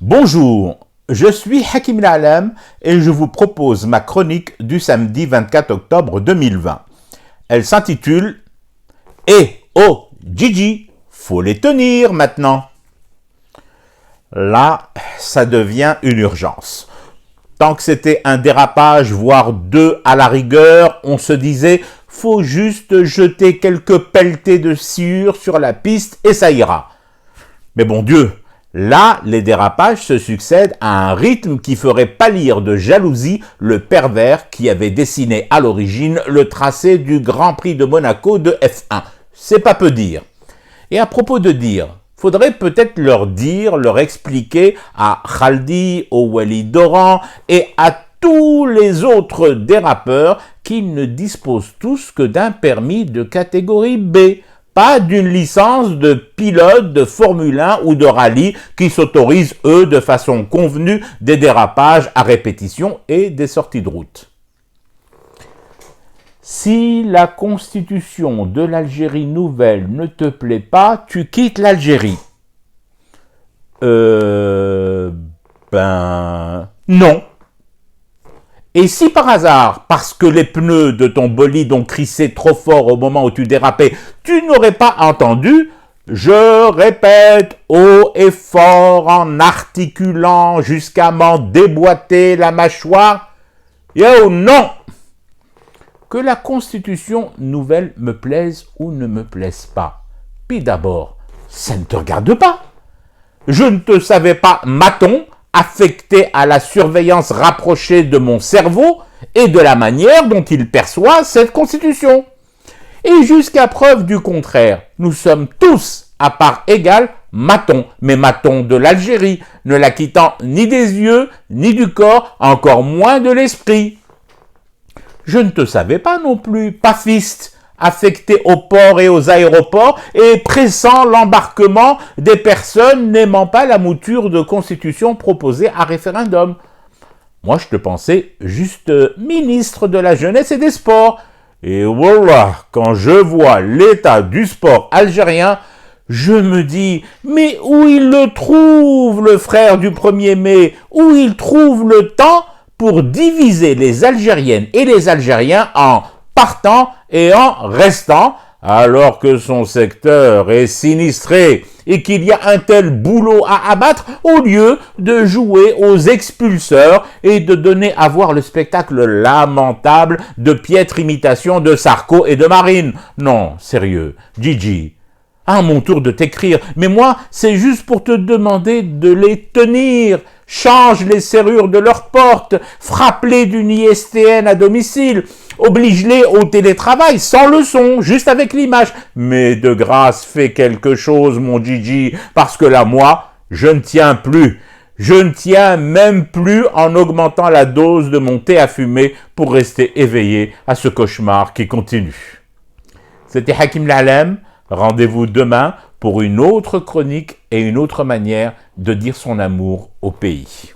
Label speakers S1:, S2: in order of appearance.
S1: Bonjour, je suis Hakim Al-Alam et je vous propose ma chronique du samedi 24 octobre 2020. Elle s'intitule « Eh oh Gigi, faut les tenir maintenant !» Là, ça devient une urgence. Tant que c'était un dérapage, voire deux à la rigueur, on se disait « faut juste jeter quelques pelletées de sciure sur la piste et ça ira ». Mais bon Dieu, là, les dérapages se succèdent à un rythme qui ferait pâlir de jalousie le pervers qui avait dessiné à l'origine le tracé du Grand Prix de Monaco de F1. C'est pas peu dire. Et à propos de dire, faudrait peut-être leur expliquer à Khaldi, au Walid Doran et à tous les autres dérapeurs qu'ils ne disposent tous que d'un permis de catégorie B, pas d'une licence de pilote de Formule 1 ou de rallye qui s'autorisent, eux, de façon convenue, des dérapages à répétition et des sorties de route. Si la constitution de l'Algérie nouvelle ne te plaît pas, tu quittes l'Algérie. Non. Et si par hasard, parce que les pneus de ton bolide ont crissé trop fort au moment où tu dérapais, tu n'aurais pas entendu, je répète haut et fort en articulant jusqu'à m'en déboîter la mâchoire, yo non! Que la constitution nouvelle me plaise ou ne me plaise pas. Puis d'abord, ça ne te regarde pas. Je ne te savais pas maton, affecté à la surveillance rapprochée de mon cerveau et de la manière dont il perçoit cette constitution. Et jusqu'à preuve du contraire, nous sommes tous, à part égale, matons, mais matons de l'Algérie, ne la quittant ni des yeux, ni du corps, encore moins de l'esprit. Je ne te savais pas non plus, pafiste, affecté aux ports et aux aéroports et pressant l'embarquement des personnes n'aimant pas la mouture de constitution proposée à référendum. Moi, je te pensais juste ministre de la jeunesse et des sports. Et voilà, quand je vois l'état du sport algérien, je me dis, mais où il le trouve, le frère du 1er mai, où il trouve le temps pour diviser les Algériennes et les Algériens en partant et en restant, alors que son secteur est sinistré et qu'il y a un tel boulot à abattre, au lieu de jouer aux expulseurs et de donner à voir le spectacle lamentable de piètre imitation de Sarko et de Marine. Non, sérieux, Gigi. À mon tour de t'écrire, mais moi, c'est juste pour te demander de les tenir. Change les serrures de leurs portes, frappe-les d'une ISTN à domicile, oblige-les au télétravail, sans le son, juste avec l'image. Mais de grâce, fais quelque chose, mon Gigi, parce que là, moi, je ne tiens plus. Je ne tiens même plus en augmentant la dose de mon thé à fumer pour rester éveillé à ce cauchemar qui continue. C'était Hakim Al-Alam. Rendez-vous demain pour une autre chronique et une autre manière de dire son amour au pays.